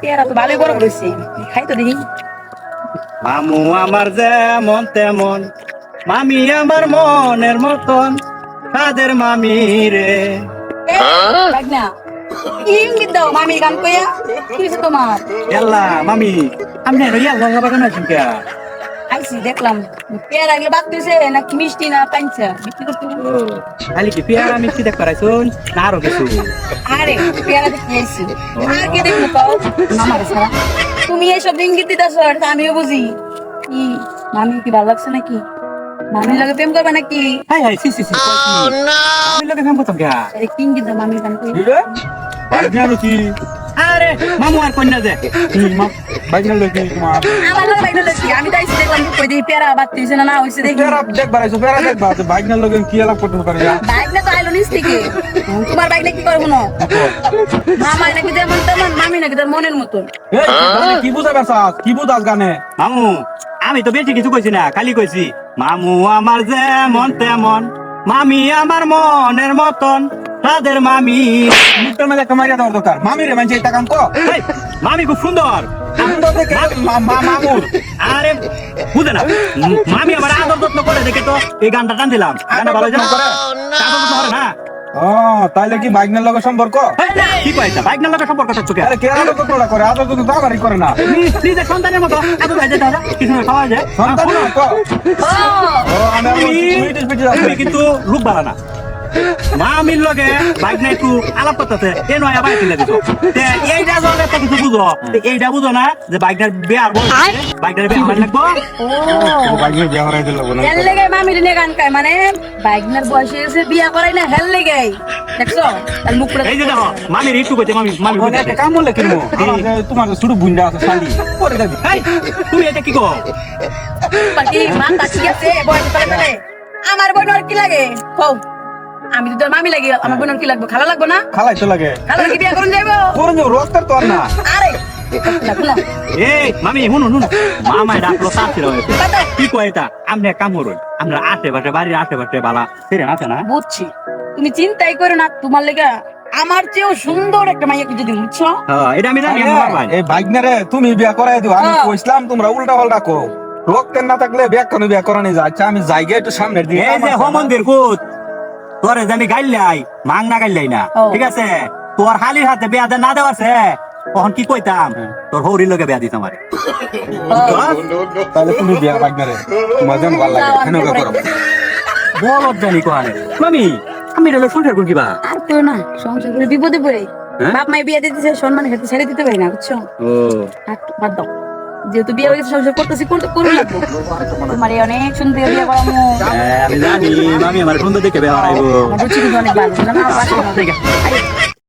পেয়ারা তো ভালোই বড় করেছে, খাই তো দেখি। মামু আমার যেমন তেমন, মামি আমার মনের মতন, কাদের মামি রে। দেখ না, কি ইঙ্গিত দাও মামি গান কইয়া, কি হয়েছে তোমার? এল্লা মামি, আমি আল্লাহ বাগান আছি কে? আইসি দেখলাম পেয়ারা এগুলো বাড়তেছে নাকি মিষ্টি না পাঞ্চা বিক্রি করতে। খালি কি পেয়ারা মিষ্টি দেখ পারাইছুন না আরো কিছু? আরে পেয়ারা দেখতে আইসি, আর কি দেখবো কও? আমার ছাড়া তুমি এইসব ইঙ্গিত দিতেছ, আমিও বুঝি। কি মামি কি ভালো লাগছে নাকি? মামির লাগে প্রেম করবে নাকি? হাই হাই সি সি সি, আমি লোকে ফেম করতাম কে? আরে কি ইঙ্গিত দাও মামির গান কই? আরে মামু আর কন্যা দে বাইক লইছি তোমার আমার লাগে বাইরে লইছি, আমি তো আইসি দেখলাম কই দেখি পেয়ারা বাড়তেছে না, না হইছে দেখি। পেরা দেখ বাড়াইছো পেরা দেখবা বাইক না লগে কি আলাপ করতে পারি না বাইক না তো আইলো নিচ থেকে, তোমার বাইক না কি করবো না? মামা নাকি যেমন তেমন, মামি নাকি তার মনের মতন। এই গানে কি বুঝাবে সাস কি বুঝাস গানে মামু আমি তো বেশি কিছু কইছি না, খালি কইছি মামু আমার যেমন তেমন, মামি আমার মনের মতন, তাদের মামি। মুখের মধ্যে একটা মারিয়া দেওয়ার দরকার মামি রে মানছে এটা কাম কো এই, মামি খুব সুন্দর। সুন্দর দেখে মামুর আরে বুঝে না, মামি আমার আদর যত্ন করে দেখে তো এই গানটা টান দিলাম। গানটা ভালো যেন করে, আদর যত্ন করে না। ও তাইলে কি বাইক না লগে সম্পর্ক এই, কি কইছা বাইক না লাগে সম্পর্ক থাকছো কে? আরে কে আদর তো তোরা করে আদর তো বাবারই করে না নিজের সন্তানের মতো আদর ভাই যেতে হবে, কিছু খাওয়া যায়। সন্তান না তো ও ও আমি সুইটিস পিটি তুমি কিন্তু রূপ বাড়া না। মামির লগে বাইক না একটু আলাপ করতেছে, এ নয় বাইক তুলে দিত। এইটা জলে তো কিছু বুঝো, এইটা বুঝো না যে বাইকটার বিয়ার বল, বাইকটার বিয়ার আমার লাগবো। ও বাইক নিয়ে বিয়া করাই দিল বলে হেল লেগে মামির নিয়ে গান গায়, মানে বাইকনার বয়সে এসে বিয়া করাই না, হেল লেগে দেখছো তার মুখ পুরো। এই যে দেখো মামির একটু কইতে, মামি মামি মানে একটা কাম বলে কিনবো তোমার ছোট বুন্ডা আছে শালি পরে যাবি এই তুমি এটা কি কো? বাকি মাথা ঠিক আছে বয়স করে ফেলে, আমার বোন আর কি লাগে কও? আমি তো তোর মামি লাগি, আমার বোন কি লাগবে? খালা লাগবে না? খালাই তো লাগে খালা কি বিয়া করুন যাইবো? তোর যে রোস্টার তো আর না আরে লাগবো না। এই মামি শুনো শুনো, মামায় ডাকলো সাথে রয়েছে। কি কয় এটা? আমরা এক কাম করুন, আমরা আশেপাশে বাড়ির আশেপাশে বালা সেরে আছে না? বুঝছি, তুমি চিন্তাই করো না, তোমার লেগে আমার চেয়েও সুন্দর একটা মাইয়া খুঁজে দিন, বুঝছো? হ্যাঁ এটা আমি জানি, আমার ভাই। এই বাইক না রে তুমি বিয়া করাই দিও আমি হ্যাঁ। কইছিলাম তোমরা উল্টা পাল্টা কো রক্তের না থাকলে বিয়া কেন বিয়া করানি যায় আচ্ছা আমি জায়গা একটু সামনের দিকে এই যে হোমন্দির খুদ তোরে যে আমি গাইলাই মাং না গাইলাই না, ও। ঠিক আছে? তোর হালির হাতে বিয়া দে না দেওয়াছে, তখন কি কইতাম? তোর হৌরির লগে বিয়া দিতাম। আরে তাহলে তুমি বিয়া বাইক না রে তোমার যেন ভালো লাগে কেন করো বলত জানি কোয়ারে মামি, আমি রেলে সংসার করি কিবা। আর তো না, সংসার করে বিপদে পড়ে হ্যাঁ? বাপ মাই বিয়া দিতেছে, সম্মান খেতে ছেড়ে দিতে পারি না, বুঝছো? ও আর বাদ দাও, যেহেতু বিয়ে হয়ে গেছে সংসার করতেছি, করতে করুন লাগবো। তোমার এই অনেক সুন্দর বিয়ে করামো, আমি জানি মামি আমার সুন্দর দেখে বিয়া হারাইবো। আমার রুচি কিন্তু অনেক ভালো, জানো? আমার বাসায় না।